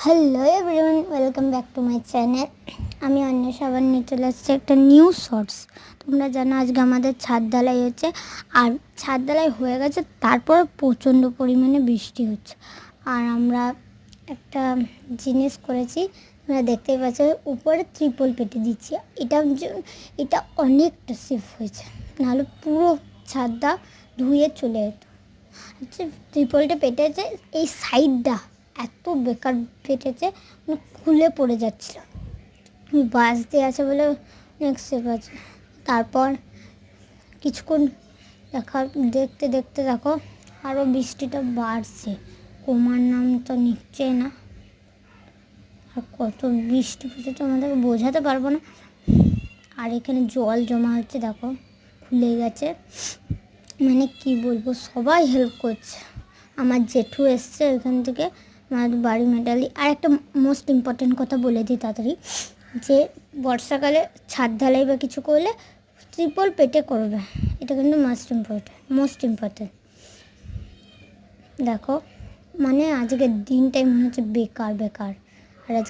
Hello everyone, welcome back to my channel. আমি অন্বেষা আবার নিয়ে চলে আসছি একটা নিউ শর্টস। তোমরা জানো আজকে আমাদের ছাদ ঢালাই হচ্ছে, আর ছাদ ঢালাই হয়ে গেছে, তারপর প্রচণ্ড পরিমাণে বৃষ্টি হচ্ছে। আর আমরা একটা জিনিস করেছি, তোমরা দেখতেই পাচ্ছ, উপরে ত্রিপল পেতে দিচ্ছি। এটা অনেকটা সেফ হয়েছে, নাহলে পুরো ছাদটা ধুয়ে চলে যেত। হচ্ছে ত্রিপলটা পেটেছে, এই সাইডটা এত বেকার পেটেছে, মানে খুলে পড়ে যাচ্ছিল। বাস দিয়ে আছে বলে অনেক সেফ আছে। তারপর কিছুক্ষণ দেখতে দেখতে দেখো আরও বৃষ্টিটা বাড়ছে, কমার নাম তো নিচ্ছে না। আর কত বৃষ্টি পড়ছে তো আমাদেরকে বোঝাতে পারবো না। আর এখানে জল জমা হচ্ছে, দেখো খুলে গেছে। মানে কি বলবো, সবাই হেল্প করছে। আমার জেঠু এসছে ওইখান থেকে, আমার বাড়ি মেটালি। আর একটা মোস্ট ইম্পর্টেন্ট কথা বলে দিই তাড়াতাড়ি, যে বর্ষাকালে ছাদ ঢালাই বা কিছু করলে ত্রিপল পেটে করবে, এটা কিন্তু মোস্ট ইম্পর্টেন্ট। দেখো মানে আজকের দিনটাই মনে হচ্ছে বেকার। আর আজকে